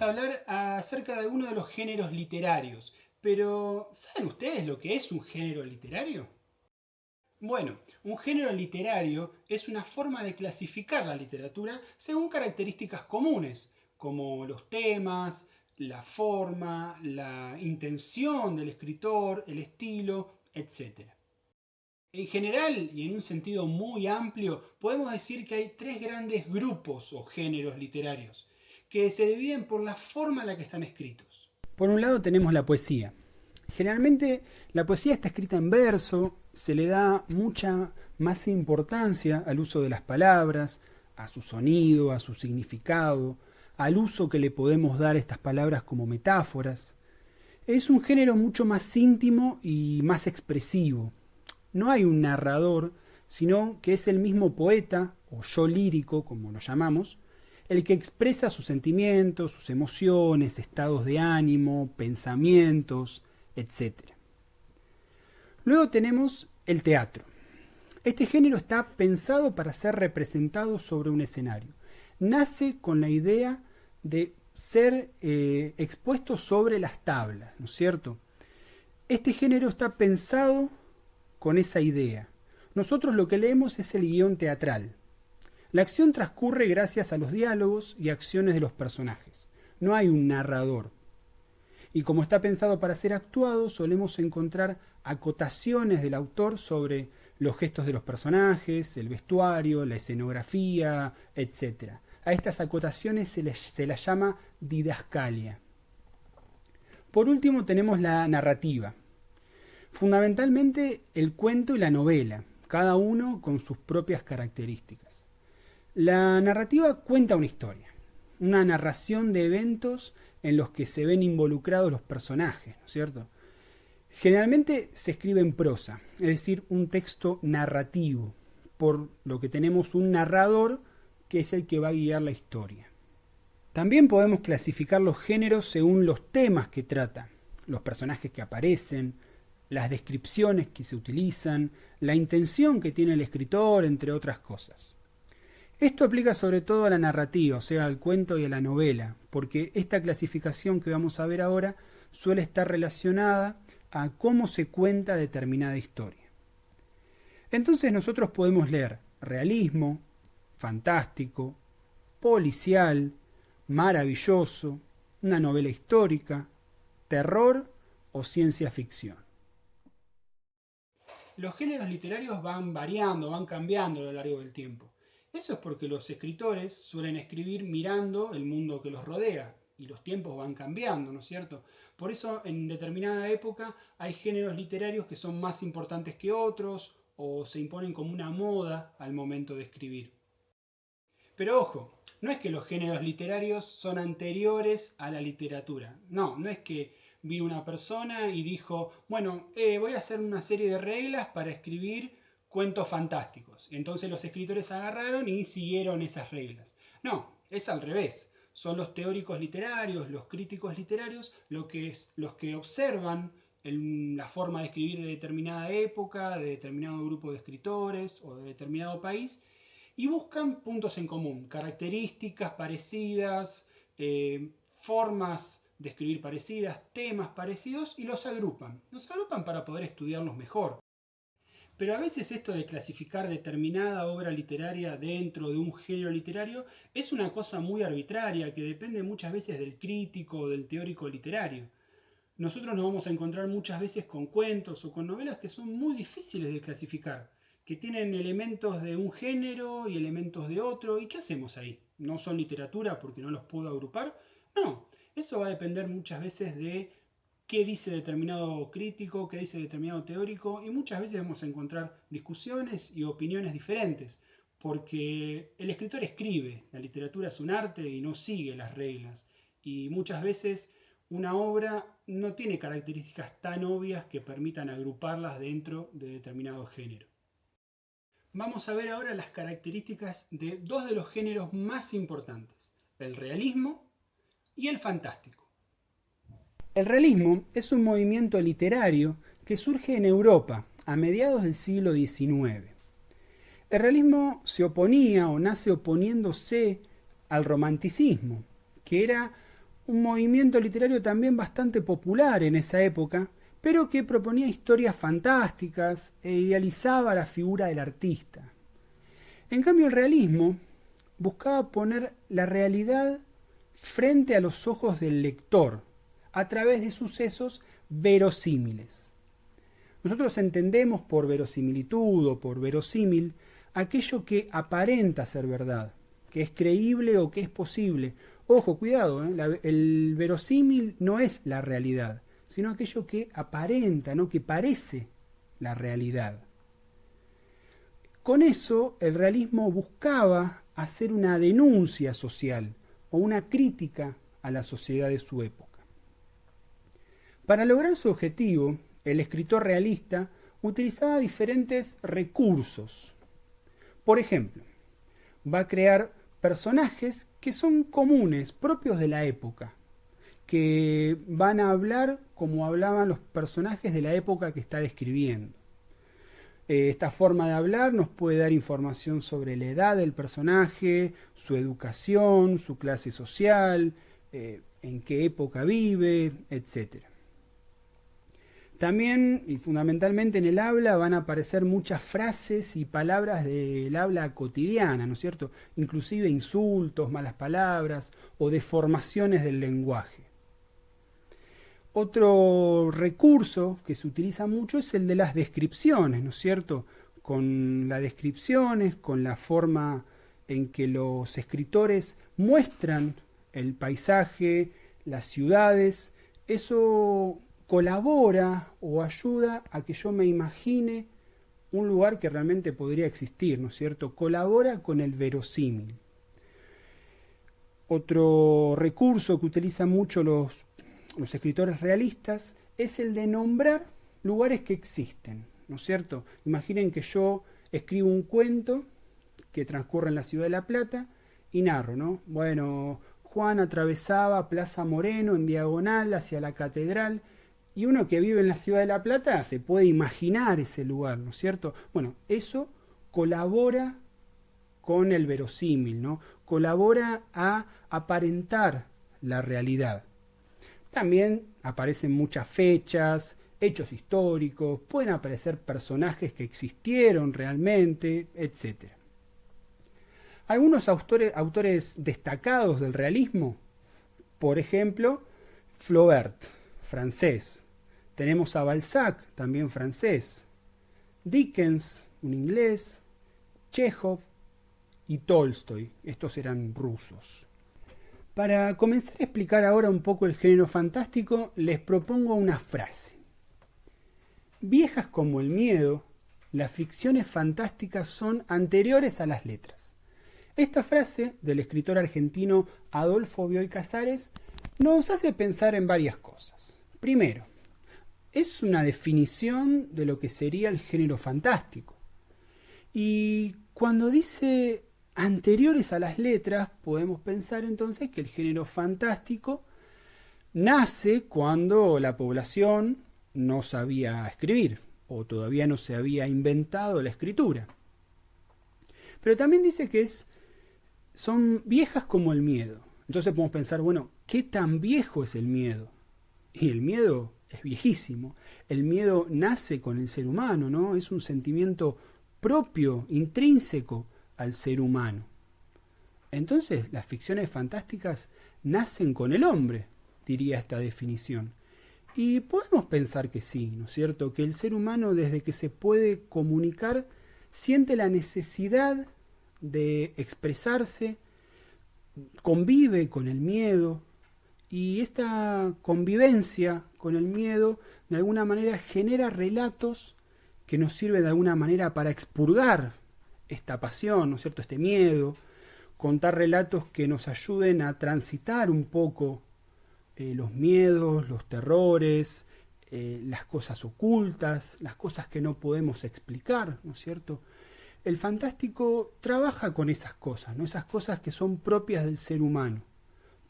a hablar acerca de algunos de los géneros literarios. Pero, ¿saben ustedes lo que es un género literario? Bueno, un género literario es una forma de clasificar la literatura según características comunes, como los temas, la forma, la intención del escritor, el estilo, etc. En general, y en un sentido muy amplio, podemos decir que hay tres grandes grupos o géneros literarios, que se dividen por la forma en la que están escritos. Por un lado tenemos la poesía. Generalmente la poesía está escrita en verso, se le da mucha más importancia al uso de las palabras, a su sonido, a su significado, al uso que le podemos dar a estas palabras como metáforas. Es un género mucho más íntimo y más expresivo. No hay un narrador, sino que es el mismo poeta, o yo lírico, como lo llamamos, el que expresa sus sentimientos, sus emociones, estados de ánimo, pensamientos, etcétera. Luego tenemos el teatro. Este género está pensado para ser representado sobre un escenario. Nace con la idea de ser expuesto sobre las tablas, ¿no es cierto? Este género está pensado con esa idea. Nosotros lo que leemos es el guión teatral. La acción transcurre gracias a los diálogos y acciones de los personajes. No hay un narrador. Y como está pensado para ser actuado, solemos encontrar acotaciones del autor sobre los gestos de los personajes, el vestuario, la escenografía, etc. A estas acotaciones se las llama didascalia. Por último tenemos la narrativa. Fundamentalmente el cuento y la novela, cada uno con sus propias características. La narrativa cuenta una historia, una narración de eventos en los que se ven involucrados los personajes, ¿no es cierto? Generalmente se escribe en prosa, es decir, un texto narrativo, por lo que tenemos un narrador que es el que va a guiar la historia. También podemos clasificar los géneros según los temas que trata, los personajes que aparecen, las descripciones que se utilizan, la intención que tiene el escritor, entre otras cosas. Esto aplica sobre todo a la narrativa, o sea, al cuento y a la novela, porque esta clasificación que vamos a ver ahora suele estar relacionada a cómo se cuenta determinada historia. Entonces nosotros podemos leer realismo, fantástico, policial, maravilloso, una novela histórica, terror o ciencia ficción. Los géneros literarios van variando, van cambiando a lo largo del tiempo. Eso es porque los escritores suelen escribir mirando el mundo que los rodea y los tiempos van cambiando, ¿no es cierto? Por eso en determinada época hay géneros literarios que son más importantes que otros o se imponen como una moda al momento de escribir. Pero ojo, no es que los géneros literarios son anteriores a la literatura. No, no es que vino una persona y dijo, bueno, voy a hacer una serie de reglas para escribir cuentos fantásticos. Entonces los escritores agarraron y siguieron esas reglas. No, es al revés. Son los teóricos literarios, los críticos literarios, los que observan la forma de escribir de determinada época, de determinado grupo de escritores o de determinado país y buscan puntos en común, características parecidas, formas de escribir parecidas, temas parecidos y los agrupan. Los agrupan para poder estudiarlos mejor. Pero a veces esto de clasificar determinada obra literaria dentro de un género literario es una cosa muy arbitraria que depende muchas veces del crítico o del teórico literario. Nosotros nos vamos a encontrar muchas veces con cuentos o con novelas que son muy difíciles de clasificar, que tienen elementos de un género y elementos de otro. ¿Y qué hacemos ahí? ¿No son literatura porque no los puedo agrupar? No, eso va a depender muchas veces de qué dice determinado crítico, qué dice determinado teórico, y muchas veces vamos a encontrar discusiones y opiniones diferentes, porque el escritor escribe, la literatura es un arte y no sigue las reglas, y muchas veces una obra no tiene características tan obvias que permitan agruparlas dentro de determinado género. Vamos a ver ahora las características de dos de los géneros más importantes, el realismo y el fantástico. El realismo es un movimiento literario que surge en Europa a mediados del siglo XIX. El realismo se oponía o nace oponiéndose al romanticismo, que era un movimiento literario también bastante popular en esa época, pero que proponía historias fantásticas e idealizaba la figura del artista. En cambio, el realismo buscaba poner la realidad frente a los ojos del lector, a través de sucesos verosímiles. Nosotros entendemos por verosimilitud o por verosímil aquello que aparenta ser verdad, que es creíble o que es posible. Ojo, cuidado, el verosímil no es la realidad, sino aquello que aparenta, ¿no? Que parece la realidad. Con eso, el realismo buscaba hacer una denuncia social o una crítica a la sociedad de su época. Para lograr su objetivo, el escritor realista utilizaba diferentes recursos. Por ejemplo, va a crear personajes que son comunes, propios de la época, que van a hablar como hablaban los personajes de la época que está describiendo. Esta forma de hablar nos puede dar información sobre la edad del personaje, su educación, su clase social, en qué época vive, etc. También y fundamentalmente en el habla van a aparecer muchas frases y palabras del habla cotidiana, ¿no es cierto? Inclusive insultos, malas palabras o deformaciones del lenguaje. Otro recurso que se utiliza mucho es el de las descripciones, ¿no es cierto? Con las descripciones, con la forma en que los escritores muestran el paisaje, las ciudades, eso colabora o ayuda a que yo me imagine un lugar que realmente podría existir, ¿no es cierto? Colabora con el verosímil. Otro recurso que utilizan mucho los escritores realistas es el de nombrar lugares que existen, ¿no es cierto? Imaginen que yo escribo un cuento que transcurre en la ciudad de La Plata y narro, ¿no? Bueno, Juan atravesaba Plaza Moreno en diagonal hacia la catedral. Y uno que vive en la ciudad de La Plata se puede imaginar ese lugar, ¿no es cierto? Bueno, eso colabora con el verosímil, ¿no? Colabora a aparentar la realidad. También aparecen muchas fechas, hechos históricos, pueden aparecer personajes que existieron realmente, etc. Algunos autores destacados del realismo, por ejemplo, Flaubert, francés. Tenemos a Balzac, también francés, Dickens, un inglés, Chekhov y Tolstoy, estos eran rusos. Para comenzar a explicar ahora un poco el género fantástico, les propongo una frase. Viejas como el miedo, las ficciones fantásticas son anteriores a las letras. Esta frase del escritor argentino Adolfo Bioy Casares nos hace pensar en varias cosas. Primero, es una definición de lo que sería el género fantástico. Y cuando dice anteriores a las letras, podemos pensar entonces que el género fantástico nace cuando la población no sabía escribir o todavía no se había inventado la escritura. Pero también dice que son viejas como el miedo. Entonces podemos pensar, bueno, ¿qué tan viejo es el miedo? Y el miedo es viejísimo. El miedo nace con el ser humano, ¿no? Es un sentimiento propio, intrínseco al ser humano. Entonces, las ficciones fantásticas nacen con el hombre, diría esta definición. Y podemos pensar que sí, ¿no es cierto? Que el ser humano, desde que se puede comunicar, siente la necesidad de expresarse, convive con el miedo, y esta convivencia con el miedo de alguna manera genera relatos que nos sirven de alguna manera para expurgar esta pasión, ¿no es cierto?, este miedo, contar relatos que nos ayuden a transitar un poco los miedos, los terrores, las cosas ocultas, las cosas que no podemos explicar, ¿no es cierto? El fantástico trabaja con esas cosas, ¿no? Esas cosas que son propias del ser humano.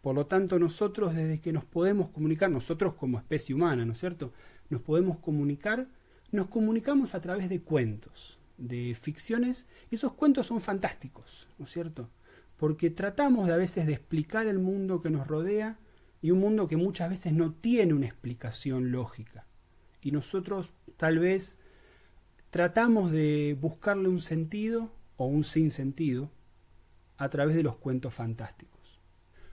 Por lo tanto, nosotros desde que nos podemos comunicar, nosotros como especie humana, ¿no es cierto?, nos podemos comunicar, nos comunicamos a través de cuentos, de ficciones, y esos cuentos son fantásticos, ¿no es cierto?, porque tratamos de a veces de explicar el mundo que nos rodea y un mundo que muchas veces no tiene una explicación lógica. Y nosotros tal vez tratamos de buscarle un sentido o un sinsentido a través de los cuentos fantásticos.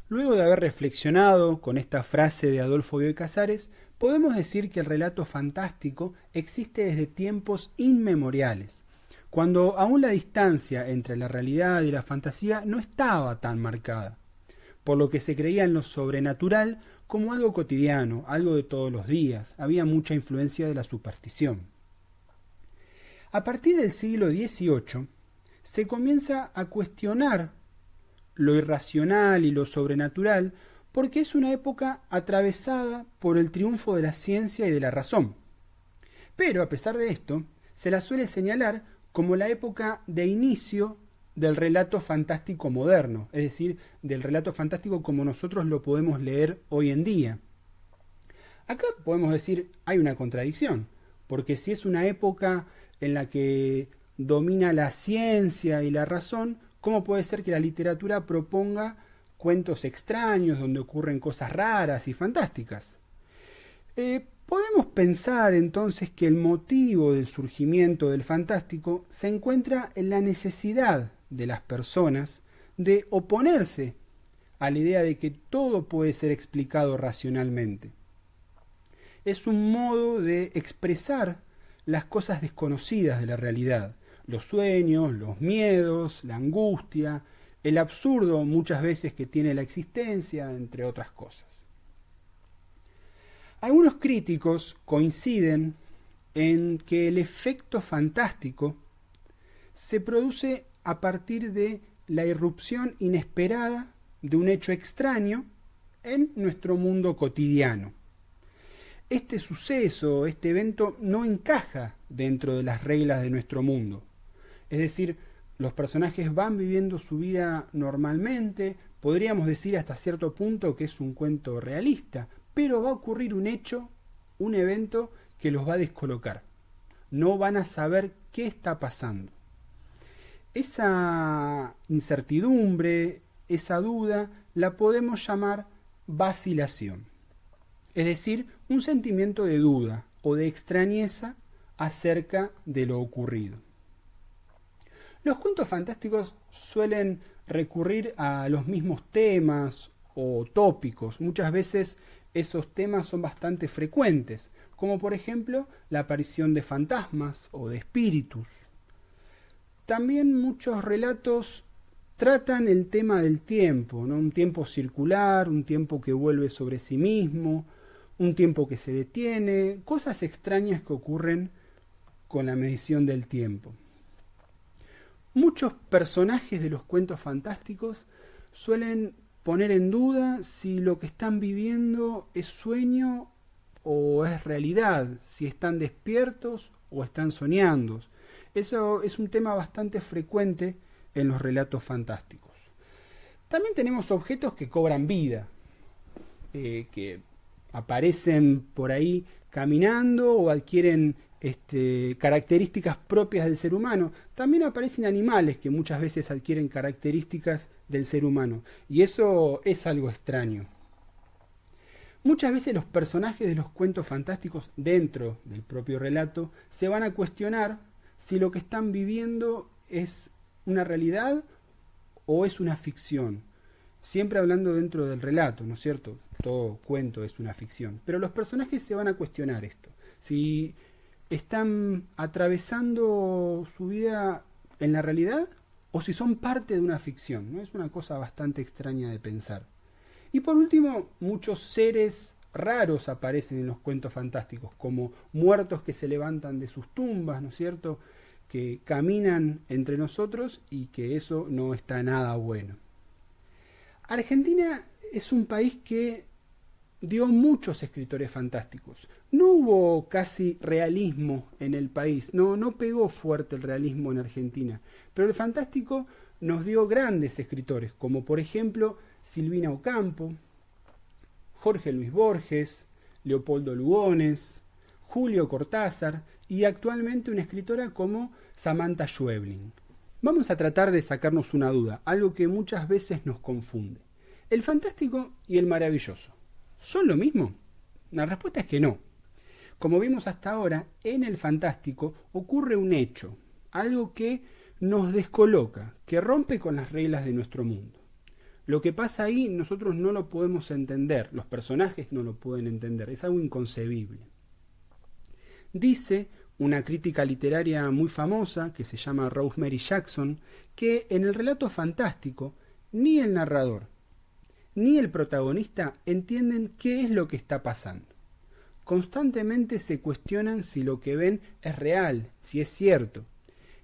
Luego de haber reflexionado con esta frase de Adolfo Bioy Casares, podemos decir que el relato fantástico existe desde tiempos inmemoriales, cuando aún la distancia entre la realidad y la fantasía no estaba tan marcada, por lo que se creía en lo sobrenatural como algo cotidiano, algo de todos los días. Había mucha influencia de la superstición. A partir del siglo XVIII se comienza a cuestionar lo irracional y lo sobrenatural porque es una época atravesada por el triunfo de la ciencia y de la razón. Pero a pesar de esto, se la suele señalar como la época de inicio del relato fantástico moderno, es decir, del relato fantástico como nosotros lo podemos leer hoy en día. Acá podemos decir, hay una contradicción, porque si es una época en la que domina la ciencia y la razón, ¿cómo puede ser que la literatura proponga cuentos extraños donde ocurren cosas raras y fantásticas? Podemos pensar entonces que el motivo del surgimiento del fantástico se encuentra en la necesidad de las personas de oponerse a la idea de que todo puede ser explicado racionalmente. Es un modo de expresar las cosas desconocidas de la realidad, los sueños, los miedos, la angustia, el absurdo muchas veces que tiene la existencia, entre otras cosas. Algunos críticos coinciden en que el efecto fantástico se produce a partir de la irrupción inesperada de un hecho extraño en nuestro mundo cotidiano. Este suceso, este evento, no encaja dentro de las reglas de nuestro mundo. Es decir, los personajes van viviendo su vida normalmente, podríamos decir hasta cierto punto que es un cuento realista, pero va a ocurrir un hecho, un evento que los va a descolocar. No van a saber qué está pasando. Esa incertidumbre, esa duda, la podemos llamar vacilación. Es decir, un sentimiento de duda o de extrañeza acerca de lo ocurrido. Los cuentos fantásticos suelen recurrir a los mismos temas o tópicos. Muchas veces esos temas son bastante frecuentes, como por ejemplo la aparición de fantasmas o de espíritus. También muchos relatos tratan el tema del tiempo, ¿no? Un tiempo circular, un tiempo que vuelve sobre sí mismo, un tiempo que se detiene, cosas extrañas que ocurren con la medición del tiempo. Muchos personajes de los cuentos fantásticos suelen poner en duda si lo que están viviendo es sueño o es realidad, si están despiertos o están soñando. Eso es un tema bastante frecuente en los relatos fantásticos. También tenemos objetos que cobran vida, que aparecen por ahí caminando o adquieren características propias del ser humano. También aparecen animales que muchas veces adquieren características del ser humano, y eso es algo extraño. Muchas veces los personajes de los cuentos fantásticos dentro del propio relato se van a cuestionar si lo que están viviendo es una realidad o es una ficción. Siempre hablando dentro del relato, ¿no es cierto? Todo cuento es una ficción. Pero los personajes se van a cuestionar esto. Si están atravesando su vida en la realidad o si son parte de una ficción, ¿no? Es una cosa bastante extraña de pensar. Y por último, muchos seres raros aparecen en los cuentos fantásticos, como muertos que se levantan de sus tumbas, ¿no es cierto?, que caminan entre nosotros y que eso no está nada bueno. Argentina es un país que dio muchos escritores fantásticos. No hubo casi realismo en el país, no pegó fuerte el realismo en Argentina, pero el fantástico nos dio grandes escritores, como por ejemplo Silvina Ocampo, Jorge Luis Borges, Leopoldo Lugones, Julio Cortázar y actualmente una escritora como Samantha Schweblin. Vamos a tratar de sacarnos una duda, algo que muchas veces nos confunde: el fantástico y el maravilloso. ¿Son lo mismo? La respuesta es que no. Como vimos hasta ahora, en el fantástico ocurre un hecho, algo que nos descoloca, que rompe con las reglas de nuestro mundo. Lo que pasa ahí nosotros no lo podemos entender, los personajes no lo pueden entender, es algo inconcebible. Dice una crítica literaria muy famosa, que se llama Rosemary Jackson, que en el relato fantástico ni el narrador ni el protagonista entienden qué es lo que está pasando. Constantemente se cuestionan si lo que ven es real, si es cierto.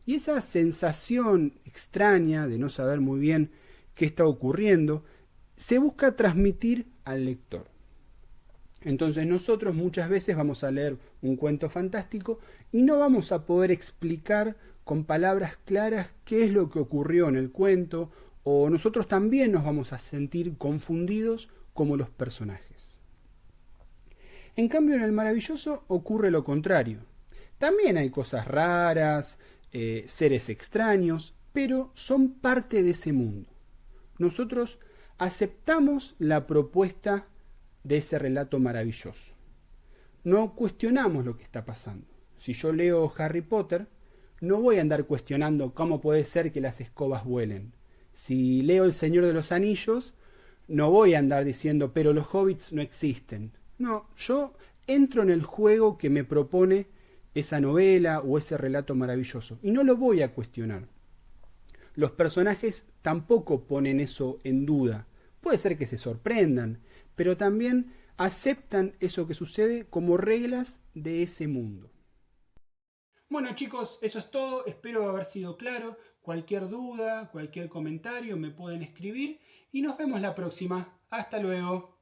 Y esa sensación extraña de no saber muy bien qué está ocurriendo, se busca transmitir al lector. Entonces nosotros muchas veces vamos a leer un cuento fantástico y no vamos a poder explicar con palabras claras qué es lo que ocurrió en el cuento, o nosotros también nos vamos a sentir confundidos como los personajes. En cambio, en el maravilloso ocurre lo contrario. También hay cosas raras, seres extraños, pero son parte de ese mundo. Nosotros aceptamos la propuesta de ese relato maravilloso. No cuestionamos lo que está pasando. Si yo leo Harry Potter, no voy a andar cuestionando cómo puede ser que las escobas vuelen. Si leo El Señor de los Anillos, no voy a andar diciendo, pero los hobbits no existen. No, yo entro en el juego que me propone esa novela o ese relato maravilloso y no lo voy a cuestionar. Los personajes tampoco ponen eso en duda. Puede ser que se sorprendan, pero también aceptan eso que sucede como reglas de ese mundo. Bueno chicos, eso es todo, espero haber sido claro. Cualquier duda, cualquier comentario me pueden escribir y nos vemos la próxima. Hasta luego.